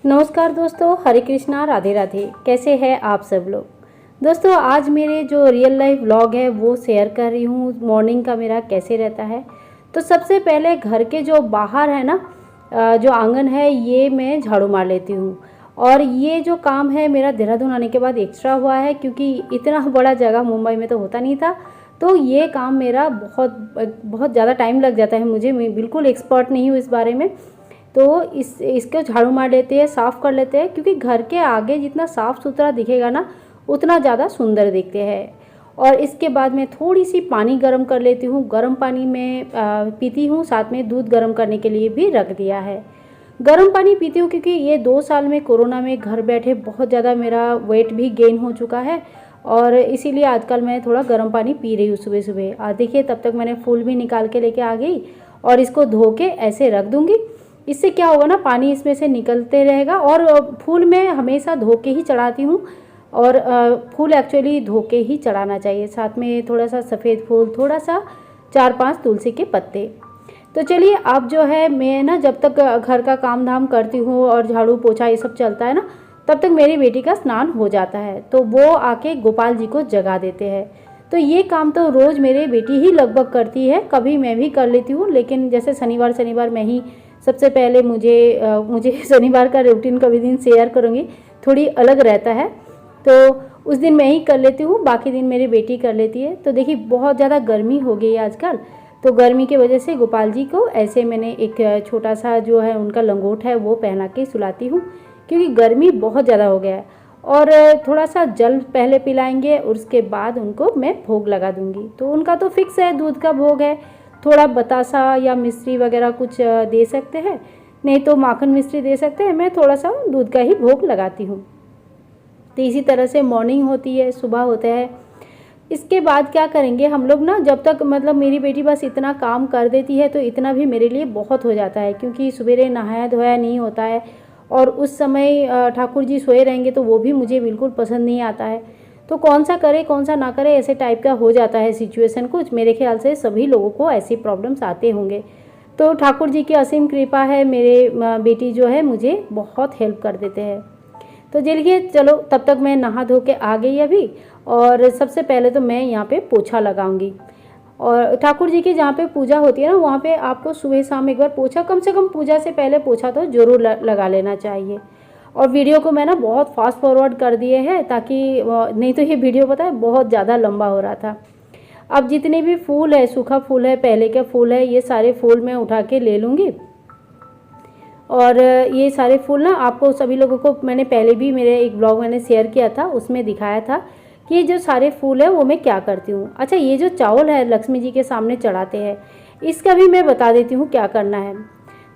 नमस्कार दोस्तों, हरे कृष्णा, राधे राधे। कैसे हैं आप सब लोग। दोस्तों आज मेरे जो रियल लाइफ व्लॉग है वो शेयर कर रही हूँ, मॉर्निंग का मेरा कैसे रहता है। तो सबसे पहले घर के जो बाहर है ना, जो आंगन है ये मैं झाड़ू मार लेती हूँ। और ये जो काम है मेरा देहरादून आने के बाद एक्स्ट्रा हुआ है, क्योंकि इतना बड़ा जगह मुंबई में तो होता नहीं था। तो ये काम मेरा बहुत ज़्यादा टाइम लग जाता है मुझे, मैं बिल्कुल एक्सपर्ट नहीं हूँ इस बारे में। तो इसको झाड़ू मार लेते हैं, साफ़ कर लेते हैं, क्योंकि घर के आगे जितना साफ़ सुथरा दिखेगा ना उतना ज़्यादा सुंदर दिखते हैं। और इसके बाद मैं थोड़ी सी पानी गर्म कर लेती हूँ। गर्म पानी में पीती हूँ, साथ में दूध गर्म करने के लिए भी रख दिया है। गर्म पानी पीती हूँ क्योंकि ये 2 साल में कोरोना में घर बैठे बहुत ज़्यादा मेरा वेट भी गेन हो चुका है, और इसीलिए आजकल मैं थोड़ा गर्म पानी पी रही हूँ सुबह सुबह। देखिए तब तक मैंने फूल भी निकाल के लेके आ गई और इसको धो के ऐसे रख दूँगी। इससे क्या होगा ना, पानी इसमें से निकलते रहेगा। और फूल मैं हमेशा धो के ही चढ़ाती हूँ, और फूल एक्चुअली धो के ही चढ़ाना चाहिए। साथ में थोड़ा सा सफ़ेद फूल, थोड़ा सा 4-5 तुलसी के पत्ते। तो चलिए अब जो है मैं ना, जब तक घर का काम धाम करती हूँ और झाड़ू पोछा ये सब चलता है ना, तब तक मेरी बेटी का स्नान हो जाता है। तो वो आके गोपाल जी को जगा देते हैं। तो ये काम तो रोज़ मेरी बेटी ही लगभग करती है, कभी मैं भी कर लेती हूँ, लेकिन जैसे शनिवार मैं ही सबसे पहले मुझे शनिवार का रूटीन कभी दिन शेयर करूँगी, थोड़ी अलग रहता है। तो उस दिन मैं ही कर लेती हूँ, बाकी दिन मेरी बेटी कर लेती है। तो देखिए बहुत ज़्यादा गर्मी हो गई है आजकल, तो गर्मी की वजह से गोपाल जी को ऐसे मैंने एक छोटा सा जो है उनका लंगोट है वो पहना के सुलाती हूँ, क्योंकि गर्मी बहुत ज़्यादा हो गया है। और थोड़ा सा जल पहले पिलाएंगे और उसके बाद उनको मैं भोग लगा दूँगी। तो उनका तो फिक्स है, दूध का भोग है। थोड़ा बतासा या मिश्री वगैरह कुछ दे सकते हैं, नहीं तो माखन मिश्री दे सकते हैं। मैं थोड़ा सा दूध का ही भोग लगाती हूँ। तो इसी तरह से मॉर्निंग होती है, सुबह होता है। इसके बाद क्या करेंगे हम लोग ना, जब तक मतलब मेरी बेटी बस इतना काम कर देती है तो इतना भी मेरे लिए बहुत हो जाता है, क्योंकि सवेरे नहाया धोया नहीं होता है। और उस समय ठाकुर जी सोए रहेंगे तो वो भी मुझे बिल्कुल पसंद नहीं आता है। तो कौन सा करे कौन सा ना करे, ऐसे टाइप का हो जाता है सिचुएशन। कुछ मेरे ख्याल से सभी लोगों को ऐसी प्रॉब्लम्स आते होंगे। तो ठाकुर जी की असीम कृपा है, मेरे बेटी जो है मुझे बहुत हेल्प कर देते हैं। तो चलिए चलो, तब तक मैं नहा धो के आ गई अभी। और सबसे पहले तो मैं यहाँ पे पोछा लगाऊंगी। और ठाकुर जी की जहाँ पे पूजा होती है ना, वहाँ पे आपको सुबह शाम एक बार पोछा, कम से कम पूजा से पहले पोछा तो ज़रूर लगा लेना चाहिए। और वीडियो को मैं ना बहुत फास्ट फॉरवर्ड कर दिए हैं, ताकि नहीं तो ये वीडियो पता है बहुत ज़्यादा लंबा हो रहा था। अब जितने भी फूल है, सूखा फूल है, पहले के फूल है, ये सारे फूल मैं उठा के ले लूँगी। और ये सारे फूल ना आपको सभी लोगों को मैंने पहले भी मेरे एक ब्लॉग मैंने शेयर किया था, उसमें दिखाया था कि ये जो सारे फूल है वो मैं क्या करती हूँ। अच्छा, ये जो चावल है लक्ष्मी जी के सामने चढ़ाते हैं, इसका भी मैं बता देती हूँ क्या करना है।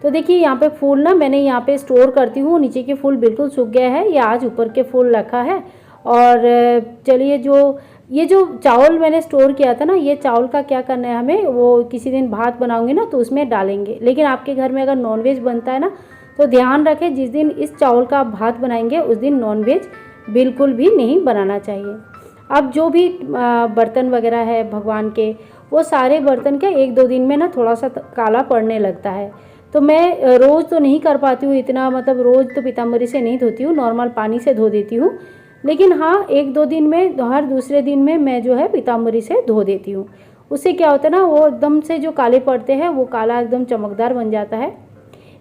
तो देखिए यहाँ पे फूल ना मैंने यहाँ पे स्टोर करती हूँ। नीचे के फूल बिल्कुल सूख गया है, ये आज ऊपर के फूल रखा है। और चलिए, ये जो चावल मैंने स्टोर किया था ना, ये चावल का क्या करना है हमें, वो किसी दिन भात बनाऊंगी ना तो उसमें डालेंगे। लेकिन आपके घर में अगर नॉनवेज बनता है ना, तो ध्यान रखें जिस दिन इस चावल का भात बनाएंगे उस दिन नॉनवेज बिल्कुल भी नहीं बनाना चाहिए। अब जो भी बर्तन वगैरह है भगवान के, वो सारे बर्तन के 1-2 दिन में ना थोड़ा सा काला पड़ने लगता है। तो मैं रोज़ तो नहीं कर पाती हूँ इतना, मतलब रोज़ तो पीताम्बरी से नहीं धोती हूँ, नॉर्मल पानी से धो देती हूँ। लेकिन हाँ, 1-2 दिन में, हर दूसरे दिन में मैं जो है पीताम्बरी से धो देती हूँ। उससे क्या होता है ना, वो एकदम से जो काले पड़ते हैं वो काला एकदम चमकदार बन जाता है।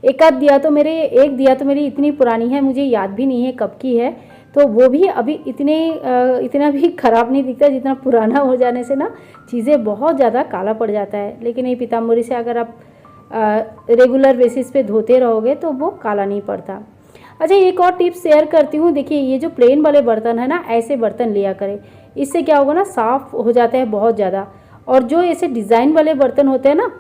एक दिया तो मेरी इतनी पुरानी है, मुझे याद भी नहीं है कब की है। तो वो भी अभी इतना भी ख़राब नहीं दिखता, जितना पुराना हो जाने से ना चीज़ें बहुत ज़्यादा काला पड़ जाता है। लेकिन ये पीताम्बरी से अगर आप रेगुलर बेसिस पे धोते रहोगे तो वो काला नहीं पड़ता। अच्छा, एक और टिप्स शेयर करती हूँ। देखिए ये जो प्लेन वाले बर्तन है ना, ऐसे बर्तन लिया करें। इससे क्या होगा ना, साफ़ हो जाता है बहुत ज़्यादा। और जो ऐसे डिज़ाइन वाले बर्तन होते हैं ना,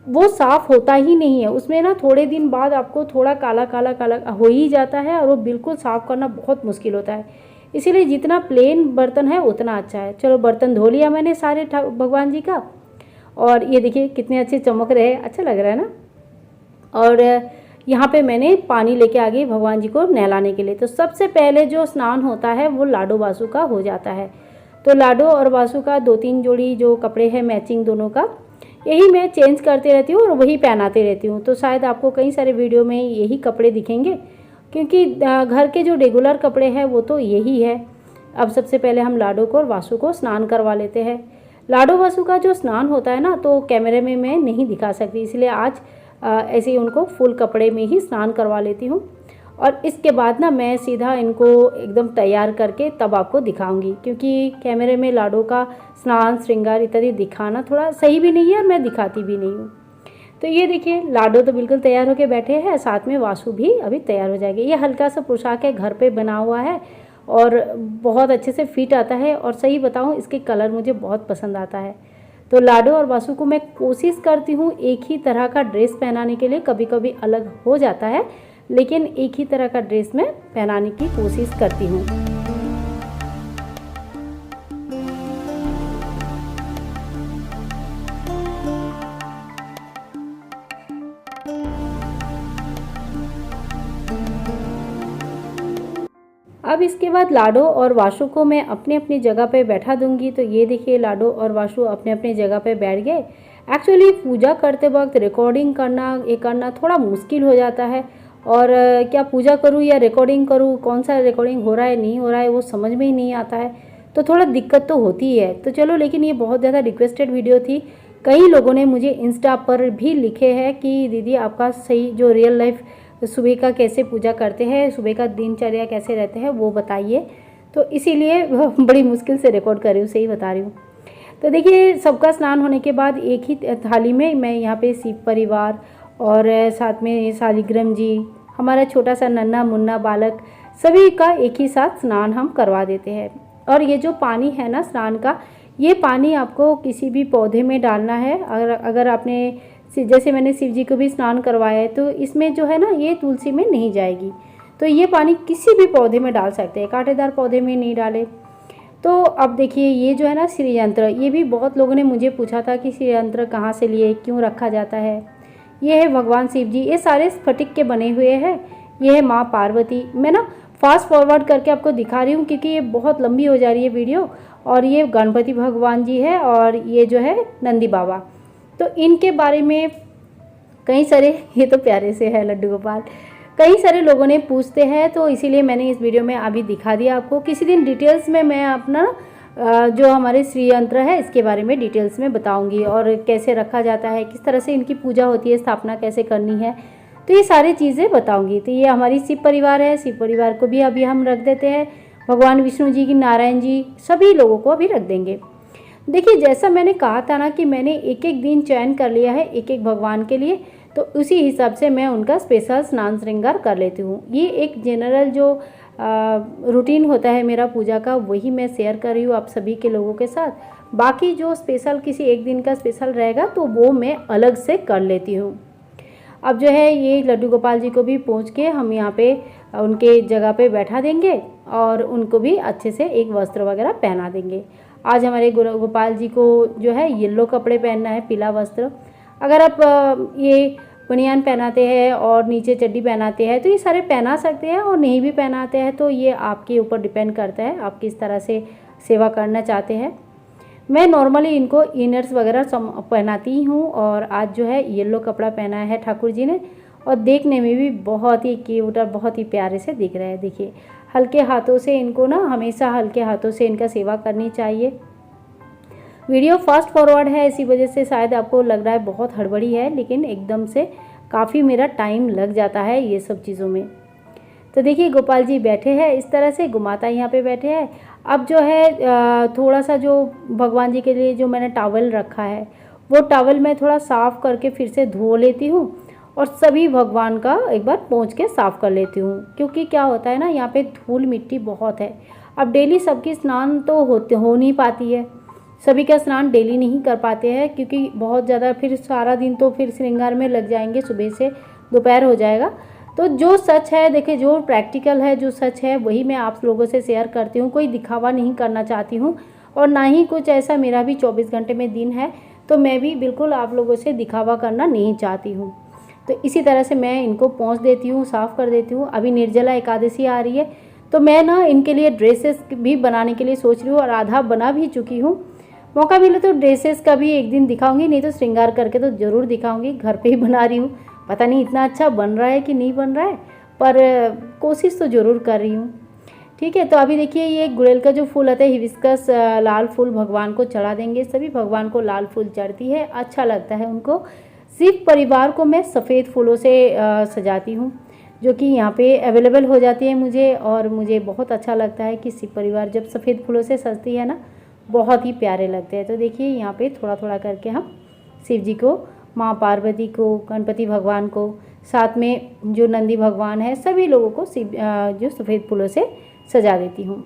वो साफ़ होता ही नहीं है, उसमें ना थोड़े दिन बाद आपको थोड़ा काला काला काला हो ही जाता है, और वो बिल्कुल साफ़ करना बहुत मुश्किल होता है। इसीलिए जितना प्लेन बर्तन है उतना अच्छा है। चलो, बर्तन धो लिया मैंने सारे भगवान जी का, और ये देखिए कितने अच्छे चमक रहे हैं, अच्छा लग रहा है ना। और यहाँ पे मैंने पानी लेके आ गई भगवान जी को नहलाने के लिए। तो सबसे पहले जो स्नान होता है वो लाडो बासु का हो जाता है। तो लाडो और बासु का 2-3 जोड़ी जो कपड़े हैं मैचिंग दोनों का, यही मैं चेंज करते रहती हूँ और वही पहनाते रहती हूँ। तो शायद आपको कई सारे वीडियो में यही कपड़े दिखेंगे, क्योंकि घर के जो रेगुलर कपड़े हैं वो तो यही है। अब सबसे पहले हम लाडो को और वासु को स्नान करवा लेते हैं। लाडो वासु का जो स्नान होता है ना, तो कैमरे में मैं नहीं दिखा सकती, इसलिए आज ऐसे ही उनको फुल कपड़े में ही स्नान करवा लेती हूँ। और इसके बाद ना मैं सीधा इनको एकदम तैयार करके तब आपको दिखाऊंगी, क्योंकि कैमरे में लाडो का स्नान श्रृंगार इत्यादि दिखाना थोड़ा सही भी नहीं है, मैं दिखाती भी नहीं हूँ। तो ये देखिए, लाडो तो बिल्कुल तैयार होके बैठे हैं, साथ में वासु भी अभी तैयार हो जाएंगे। ये हल्का सा पोशाक है, घर पे बना हुआ है और बहुत अच्छे से फिट आता है, और सही बताऊँ इसके कलर मुझे बहुत पसंद आता है। तो लाडो और वासु को मैं कोशिश करती हूँ एक ही तरह का ड्रेस पहनाने के लिए, कभी कभी अलग हो जाता है, लेकिन एक ही तरह का ड्रेस में पहनाने की कोशिश करती हूँ। अब इसके बाद लाडो और वासु को मैं अपनी अपनी जगह पे बैठा दूंगी। तो ये देखिए, लाडो और वासु अपने अपने जगह पे बैठ गए। एक्चुअली पूजा करते वक्त रिकॉर्डिंग करना थोड़ा मुश्किल हो जाता है, और क्या पूजा करूँ या रिकॉर्डिंग करूँ, कौन सा रिकॉर्डिंग हो रहा है नहीं हो रहा है वो समझ में ही नहीं आता है, तो थोड़ा दिक्कत तो होती ही है। तो चलो, लेकिन ये बहुत ज़्यादा रिक्वेस्टेड वीडियो थी। कई लोगों ने मुझे इंस्टा पर भी लिखे हैं कि दीदी आपका सही जो रियल लाइफ सुबह का कैसे पूजा करते हैं, सुबह का दिनचर्या कैसे रहते हैं वो बताइए। तो इसीलिए बड़ी मुश्किल से रिकॉर्ड कर रही हूँ, सही बता रही हूँ। तो देखिए, सबका स्नान होने के बाद एक ही थाली में मैं यहाँ पे शिव परिवार और साथ में शालिग्राम जी, हमारा छोटा सा नन्हा मुन्ना बालक, सभी का एक ही साथ स्नान हम करवा देते हैं। और ये जो पानी है ना स्नान का, ये पानी आपको किसी भी पौधे में डालना है। अगर आपने जैसे मैंने शिव जी को भी स्नान करवाया है, तो इसमें जो है ना, ये तुलसी में नहीं जाएगी। तो ये पानी किसी भी पौधे में डाल सकते हैं, कांटेदार पौधे में नहीं डाले। तो अब देखिए, ये जो है ना श्री यंत्र, ये भी बहुत लोगों ने मुझे पूछा था कि श्री यंत्र कहाँ से लिए, क्यों रखा जाता है। ये है भगवान शिव जी, ये सारे स्फटिक के बने हुए हैं। ये है माँ पार्वती। मैं ना फास्ट फॉरवर्ड करके आपको दिखा रही हूँ क्योंकि ये बहुत लंबी हो जा रही है वीडियो। और ये गणपति भगवान जी है, और ये जो है नंदी बाबा। तो इनके बारे में कई सारे, ये तो प्यारे से है लड्डू गोपाल, कई सारे लोगों ने पूछते हैं, तो इसीलिए मैंने इस वीडियो में अभी दिखा दिया आपको। किसी दिन डिटेल्स में मैं अपना जो हमारे श्री यंत्र है इसके बारे में डिटेल्स में बताऊंगी, और कैसे रखा जाता है, किस तरह से इनकी पूजा होती है, स्थापना कैसे करनी है, तो ये सारी चीज़ें बताऊंगी। तो ये हमारी शिव परिवार है, शिव परिवार को भी अभी हम रख देते हैं। भगवान विष्णु जी की, नारायण जी, सभी लोगों को अभी रख देंगे। देखिए, जैसा मैंने कहा था ना कि मैंने एक एक दिन चयन कर लिया है एक एक भगवान के लिए, तो उसी हिसाब से मैं उनका स्पेशल स्नान श्रृंगार कर लेती हूँ। ये एक जनरल जो रूटीन होता है मेरा पूजा का, वही मैं शेयर कर रही हूँ आप सभी के लोगों के साथ। बाकी जो स्पेशल किसी एक दिन का स्पेशल रहेगा तो वो मैं अलग से कर लेती हूँ। अब जो है, ये लड्डू गोपाल जी को भी पहुँच के हम यहाँ पे उनके जगह पे बैठा देंगे, और उनको भी अच्छे से एक वस्त्र वगैरह पहना देंगे। आज हमारे गोपाल जी को जो है येलो कपड़े पहनना है, पीला वस्त्र। अगर आप ये बनियान पहनाते हैं और नीचे चड्डी पहनाते हैं तो ये सारे पहना सकते हैं, और नहीं भी पहनाते हैं तो ये आपके ऊपर डिपेंड करता है आप किस तरह से सेवा करना चाहते हैं। मैं नॉर्मली इनको इनर्स वगैरह पहनाती हूँ, और आज जो है येलो कपड़ा पहना है ठाकुर जी ने, और देखने में भी बहुत ही क्यूट और बहुत ही प्यारे से दिख रहे हैं। देखिए, हल्के हाथों से इनको ना, हमेशा हल्के हाथों से इनका सेवा करनी चाहिए। वीडियो फास्ट फॉरवर्ड है, इसी वजह से शायद आपको लग रहा है बहुत हड़बड़ी है, लेकिन एकदम से काफ़ी मेरा टाइम लग जाता है ये सब चीज़ों में। तो देखिए, गोपाल जी बैठे हैं इस तरह से, गुमाता यहाँ पे बैठे हैं। अब जो है थोड़ा सा जो भगवान जी के लिए जो मैंने टॉवल रखा है, वो टॉवल मैं थोड़ा साफ़ करके फिर से धो लेती हूँ, और सभी भगवान का एक बार पोंछ के साफ़ कर लेती हूँ। क्योंकि क्या होता है ना, यहाँ पे धूल मिट्टी बहुत है। अब डेली सबकी स्नान तो हो नहीं पाती है, सभी का स्नान डेली नहीं कर पाते हैं, क्योंकि बहुत ज़्यादा फिर सारा दिन तो फिर श्रृंगार में लग जाएंगे, सुबह से दोपहर हो जाएगा। तो जो सच है, देखिए जो प्रैक्टिकल है, जो सच है वही मैं आप लोगों से शेयर करती हूँ। कोई दिखावा नहीं करना चाहती हूँ, और ना ही कुछ ऐसा, मेरा भी 24 घंटे में दिन है, तो मैं भी बिल्कुल आप लोगों से दिखावा करना नहीं चाहती हूँ। तो इसी तरह से मैं इनको पोंछ देती हूँ, साफ़ कर देती हूँ। अभी निर्जला एकादशी आ रही है, तो मैं ना इनके लिए ड्रेसेस भी बनाने के लिए सोच रही हूँ, और आधा बना भी चुकी हूँ। मौका मिले तो ड्रेसेस का भी एक दिन दिखाऊंगी, नहीं तो श्रृंगार करके तो ज़रूर दिखाऊंगी। घर पे ही बना रही हूँ, पता नहीं इतना अच्छा बन रहा है कि नहीं बन रहा है, पर कोशिश तो ज़रूर कर रही हूँ। ठीक है, तो अभी देखिए ये गुड़ैल का जो फूल आता है हिबिस्कस लाल फूल भगवान को चढ़ा देंगे। सभी भगवान को लाल फूल चढ़ती है, अच्छा लगता है उनको। शिव परिवार को मैं सफ़ेद फूलों से सजाती हूँ, जो कि यहाँ पे अवेलेबल हो जाती है मुझे, और मुझे बहुत अच्छा लगता है कि शिव परिवार जब सफ़ेद फूलों से सजती है ना, बहुत ही प्यारे लगते हैं। तो देखिए यहाँ पे थोड़ा थोड़ा करके हम शिव जी को, माँ पार्वती को, गणपति भगवान को, साथ में जो नंदी भगवान है, सभी लोगों को शिव जो सफ़ेद फूलों से सजा देती हूँ।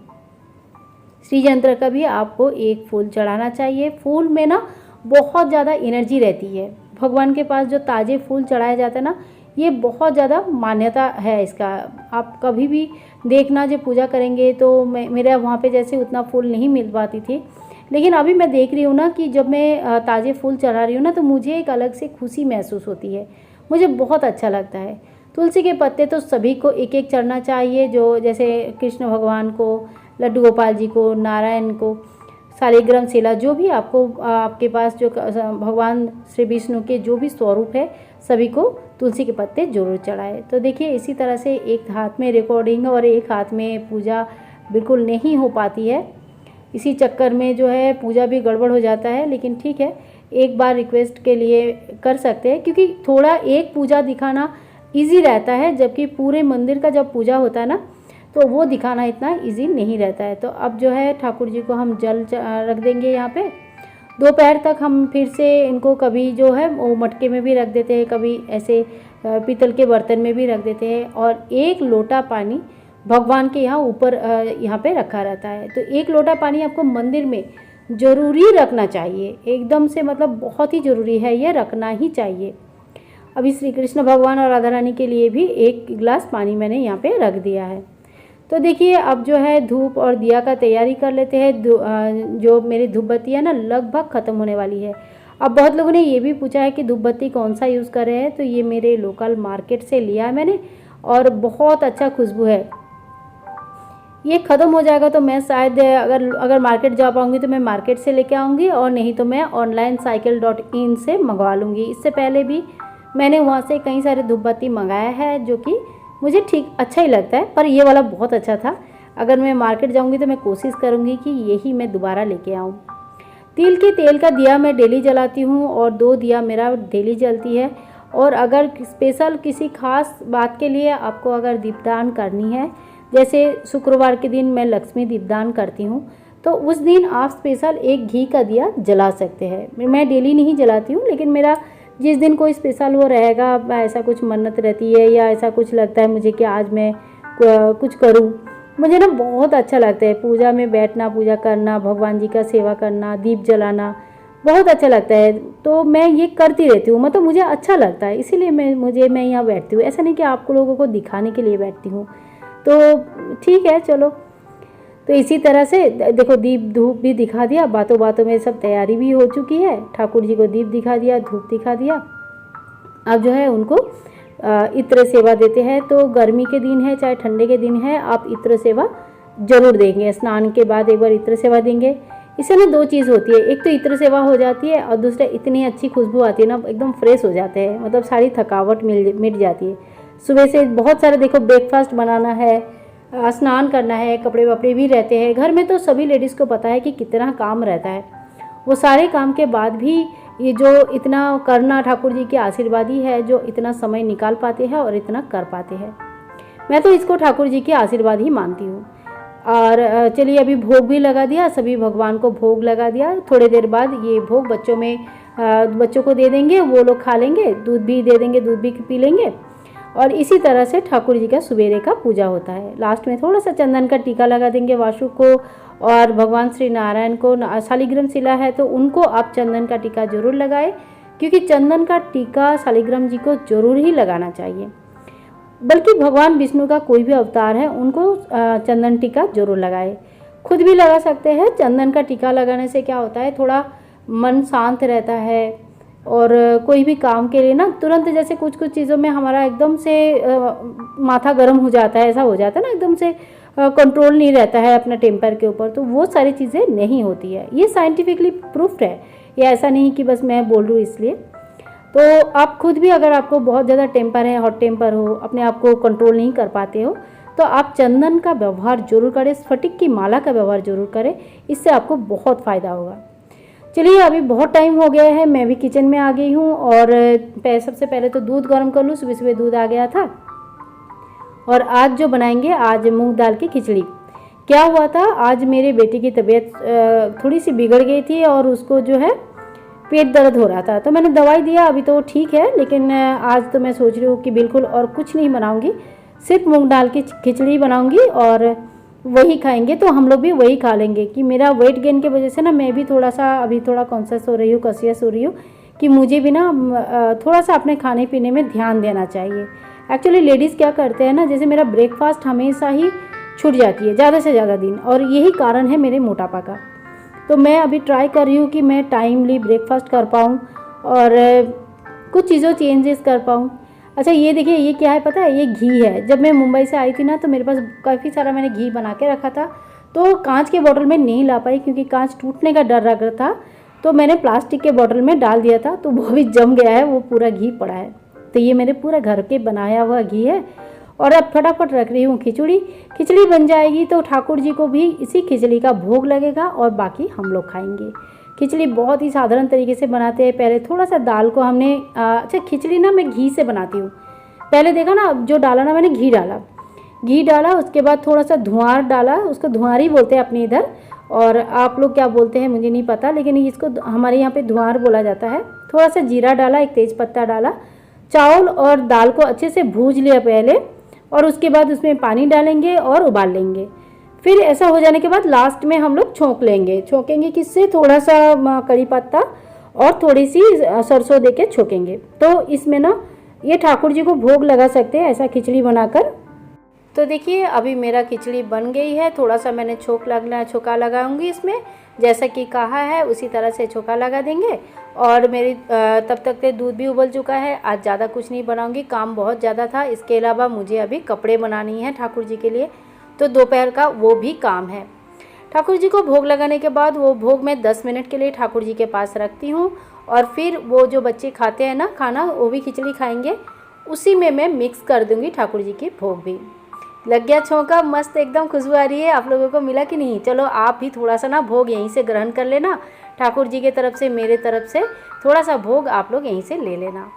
श्री यंत्र का भी आपको एक फूल चढ़ाना चाहिए। फूल में ना बहुत ज़्यादा एनर्जी रहती है। भगवान के पास जो ताज़े फूल चढ़ाया जाता है ना, ये बहुत ज़्यादा मान्यता है इसका। आप कभी भी देखना, जब पूजा करेंगे तो मेरे वहाँ पे जैसे उतना फूल नहीं मिल पाती थी, लेकिन अभी मैं देख रही हूँ ना कि जब मैं ताज़े फूल चढ़ा रही हूँ ना, तो मुझे एक अलग से खुशी महसूस होती है, मुझे बहुत अच्छा लगता है। तुलसी के पत्ते तो सभी को एक एक चढ़ना चाहिए, जो जैसे कृष्ण भगवान को, लड्डू गोपाल जी को, नारायण को, शालिग्राम शिला, जो भी आपके पास जो भगवान श्री विष्णु के जो भी स्वरूप है, सभी को तुलसी के पत्ते जरूर चढ़ाए। तो देखिए इसी तरह से एक हाथ में रिकॉर्डिंग और एक हाथ में पूजा बिल्कुल नहीं हो पाती है। इसी चक्कर में जो है पूजा भी गड़बड़ हो जाता है, लेकिन ठीक है, एक बार रिक्वेस्ट के लिए कर सकते हैं, क्योंकि थोड़ा एक पूजा दिखाना इजी रहता है, जबकि पूरे मंदिर का जब पूजा होता है ना, तो वो दिखाना इतना इजी नहीं रहता है। तो अब जो है ठाकुर जी को हम जल रख देंगे यहाँ पे। दोपहर तक हम फिर से इनको कभी जो है वो मटके में भी रख देते हैं, कभी ऐसे पीतल के बर्तन में भी रख देते हैं, और एक लोटा पानी भगवान के यहाँ ऊपर यहाँ पे रखा रहता है। तो एक लोटा पानी आपको मंदिर में ज़रूरी रखना चाहिए, एकदम से मतलब बहुत ही ज़रूरी है, ये रखना ही चाहिए। अभी श्री कृष्ण भगवान और राधा रानी के लिए भी एक गिलास पानी मैंने यहाँ पे रख दिया है। तो देखिए अब जो है धूप और दिया का तैयारी कर लेते हैं। जो मेरी धूप बत्ती है ना, लगभग ख़त्म होने वाली है। अब बहुत लोगों ने ये भी पूछा है कि धूप बत्ती कौन सा यूज़ कर रहे हैं, तो ये मेरे लोकल मार्केट से लिया है मैंने, और बहुत अच्छा खुशबू है। ये ख़त्म हो जाएगा तो मैं शायद अगर मार्केट जा पाऊँगी तो मैं मार्केट से लेके आऊँगी, और नहीं तो मैं ऑनलाइन cycle.in से मंगवा लूँगी। इससे पहले भी मैंने वहाँ से कई सारे धूप बत्ती मंगाया है, जो कि मुझे ठीक अच्छा ही लगता है, पर ये वाला बहुत अच्छा था। अगर मैं मार्केट जाऊँगी तो मैं कोशिश करूँगी कि यही मैं दोबारा लेके आऊँ। तिल के तेल का दिया मैं डेली जलाती हूँ, और 2 दिया मेरा डेली जलती है। और अगर स्पेशल किसी खास बात के लिए आपको अगर दीपदान करनी है, जैसे शुक्रवार के दिन मैं लक्ष्मी दीपदान करती हूँ, तो उस दिन आप स्पेशल एक घी का दिया जला सकते हैं। मैं डेली नहीं जलाती हूँ, लेकिन मेरा जिस दिन कोई स्पेशल वो रहेगा, ऐसा कुछ मन्नत रहती है या ऐसा कुछ लगता है मुझे कि आज मैं कुछ करूँ, मुझे ना बहुत अच्छा लगता है पूजा में बैठना, पूजा करना, भगवान जी का सेवा करना, दीप जलाना बहुत अच्छा लगता है। तो मैं ये करती रहती हूँ, मतलब मुझे अच्छा लगता है, इसीलिए मैं यहाँ बैठती हूँ। ऐसा नहीं कि आपको लोगों को दिखाने के लिए बैठती हूँ। तो ठीक है, चलो। तो इसी तरह से देखो दीप धूप भी दिखा दिया, बातों बातों में सब तैयारी भी हो चुकी है। ठाकुर जी को दीप दिखा दिया, धूप दिखा दिया। अब जो है उनको इत्र सेवा देते हैं। तो गर्मी के दिन है चाहे ठंडे के दिन है, आप इत्र सेवा जरूर देंगे। स्नान के बाद एक बार इत्र सेवा देंगे। इससे ना 2 चीज़ होती है, एक तो इत्र सेवा हो जाती है, और दूसरा इतनी अच्छी खुशबू आती है ना, एकदम फ्रेश हो जाते हैं, मतलब सारी थकावट मिट जाती है। सुबह से बहुत सारे देखो ब्रेकफास्ट बनाना है, स्नान करना है, कपड़े वपड़े भी रहते हैं घर में, तो सभी लेडीज़ को पता है कि कितना काम रहता है। वो सारे काम के बाद भी ये जो इतना करना ठाकुर जी के आशीर्वाद ही है, जो इतना समय निकाल पाते हैं और इतना कर पाते हैं। मैं तो इसको ठाकुर जी के आशीर्वाद ही मानती हूँ। और चलिए अभी भोग भी लगा दिया, सभी भगवान को भोग लगा दिया। थोड़ी देर बाद ये भोग बच्चों को दे देंगे, वो लोग खा लेंगे, दूध भी दे देंगे, दूध भी पी लेंगे। और इसी तरह से ठाकुर जी का सुबेरे का पूजा होता है। लास्ट में थोड़ा सा चंदन का टीका लगा देंगे वासु को, और भगवान श्री नारायण को शालिग्राम शिला है तो उनको आप चंदन का टीका जरूर लगाएं, क्योंकि चंदन का टीका शालिग्राम जी को जरूर ही लगाना चाहिए। बल्कि भगवान विष्णु का कोई भी अवतार है उनको चंदन टीका जरूर लगाए। खुद भी लगा सकते हैं। चंदन का टीका लगाने से क्या होता है, थोड़ा मन शांत रहता है, और कोई भी काम के लिए ना तुरंत, जैसे कुछ कुछ चीज़ों में हमारा एकदम से माथा गर्म हो जाता है, ऐसा हो जाता है ना, एकदम से कंट्रोल नहीं रहता है अपना टेम्पर के ऊपर, तो वो सारी चीज़ें नहीं होती है। ये साइंटिफिकली प्रूफ्ड है, ये ऐसा नहीं कि बस मैं बोल रही हूँ इसलिए। तो आप खुद भी अगर आपको बहुत ज़्यादा टेम्पर है, हॉट टेम्पर हो, अपने आप को कंट्रोल नहीं कर पाते हो, तो आप चंदन का व्यवहार जरूर करें, स्फटिक की माला का व्यवहार जरूर करें, इससे आपको बहुत फ़ायदा होगा। चलिए अभी बहुत टाइम हो गया है, मैं भी किचन में आ गई हूँ और सबसे पहले तो दूध गर्म कर लूँ। सुबह सुबह दूध आ गया था और आज जो बनाएंगे, आज मूंग दाल की खिचड़ी। क्या हुआ था, आज मेरे बेटी की तबीयत थोड़ी सी बिगड़ गई थी और उसको जो है पेट दर्द हो रहा था, तो मैंने दवाई दिया, अभी तो ठीक है। लेकिन आज तो मैं सोच रही हूँ कि बिल्कुल और कुछ नहीं बनाऊँगी, सिर्फ मूंग दाल की खिचड़ी बनाऊँगी और वही खाएंगे। तो हम लोग भी वही खा लेंगे कि मेरा वेट गेन की वजह से ना मैं भी थोड़ा सा अभी थोड़ा कॉन्शियस हो रही हूँ, कॉन्शियस हो रही हूँ कि मुझे भी ना थोड़ा सा अपने खाने पीने में ध्यान देना चाहिए। एक्चुअली लेडीज़ क्या करते हैं ना, जैसे मेरा ब्रेकफास्ट हमेशा ही छूट जाती है ज़्यादा से ज़्यादा दिन, और यही कारण है मेरे मोटापा का। तो मैं अभी ट्राई कर रही हूँ कि मैं टाइमली ब्रेकफास्ट कर पाऊँ और कुछ चीज़ों चेंजेस कर पाऊँ। अच्छा ये देखिए, ये क्या है पता है, ये घी है। जब मैं मुंबई से आई थी ना, तो मेरे पास काफ़ी सारा मैंने घी बना के रखा था, तो कांच के बोतल में नहीं ला पाई क्योंकि कांच टूटने का डर लग रहा था, तो मैंने प्लास्टिक के बोतल में डाल दिया था, तो वो भी जम गया है, वो पूरा घी पड़ा है। तो ये मेरे पूरा घर के बनाया हुआ घी है। और अब फटाफट रख रही हूँ खिचड़ी। खिचड़ी बन जाएगी तो ठाकुर जी को भी इसी खिचड़ी का भोग लगेगा और बाकी हम लोग खाएंगे। खिचड़ी बहुत ही साधारण तरीके से बनाते हैं। पहले थोड़ा सा दाल को हमने अच्छा खिचड़ी ना मैं घी से बनाती हूँ। पहले देखा ना, जो डाला ना मैंने घी डाला, उसके बाद थोड़ा सा धुआर डाला, उसको धुआरी बोलते हैं अपने इधर, और आप लोग क्या बोलते हैं मुझे नहीं पता, लेकिन इसको हमारे यहाँ पे धुआर बोला जाता है। थोड़ा सा जीरा डाला, एक तेज पत्ता डाला, चावल और दाल को अच्छे से भूज लिया पहले, और उसके बाद उसमें पानी डालेंगे और उबाल लेंगे। फिर ऐसा हो जाने के बाद लास्ट में हम लोग छोंकेंगे किससे, थोड़ा सा कड़ी पत्ता और थोड़ी सी सरसों दे के छोंकेंगे। तो इसमें ना ये ठाकुर जी को भोग लगा सकते हैं ऐसा खिचड़ी बनाकर। तो देखिए अभी मेरा खिचड़ी बन गई है। थोड़ा सा मैंने छोका लगाऊंगी इसमें, जैसा कि कहा है उसी तरह से छोका लगा देंगे। और मेरी तब तक के दूध भी उबल चुका है। आज ज़्यादा कुछ नहीं बनाऊंगी, काम बहुत ज़्यादा था। इसके अलावा मुझे अभी कपड़े बनानी है ठाकुर जी के लिए, तो दोपहर का वो भी काम है। ठाकुर जी को भोग लगाने के बाद वो भोग मैं 10 मिनट के लिए ठाकुर जी के पास रखती हूँ, और फिर वो जो बच्चे खाते हैं ना खाना, वो भी खिचड़ी खाएंगे, उसी में मैं मिक्स कर दूँगी ठाकुर जी की भोग भी। लग गया छौंका, मस्त एकदम खुशबू आ रही है। आप लोगों को मिला कि नहीं? चलो आप भी थोड़ा सा ना भोग यहीं से ग्रहण कर लेना, ठाकुर जी के तरफ से, मेरे तरफ से थोड़ा सा भोग आप लोग यहीं से ले लेना।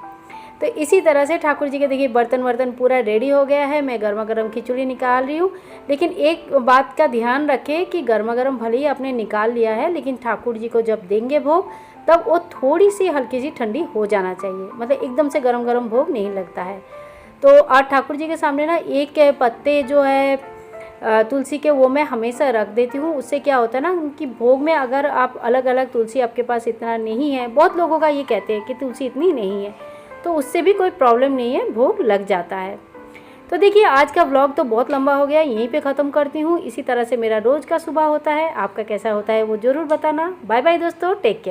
तो इसी तरह से ठाकुर जी के देखिए बर्तन पूरा रेडी हो गया है। मैं गर्मा गर्म खिचड़ी निकाल रही हूँ, लेकिन एक बात का ध्यान रखें कि गर्मा गर्म भले ही आपने निकाल लिया है, लेकिन ठाकुर जी को जब देंगे भोग तब वो थोड़ी सी हल्की सी ठंडी हो जाना चाहिए, मतलब एकदम से गरम गरम भोग नहीं लगता है। तो आज ठाकुर जी के सामने ना एक पत्ते जो है तुलसी के, वो मैं हमेशा रख देती हूँ। उससे क्या होता है ना कि भोग में अगर आप अलग अलग तुलसी आपके पास इतना नहीं है, बहुत लोगों का ये कहते हैं कि तुलसी इतनी नहीं है, तो उससे भी कोई प्रॉब्लम नहीं है, भोग लग जाता है। तो देखिए आज का व्लॉग तो बहुत लंबा हो गया, यहीं पे ख़त्म करती हूँ। इसी तरह से मेरा रोज़ का सुबह होता है। आपका कैसा होता है वो ज़रूर बताना। बाय बाय दोस्तों, टेक केयर।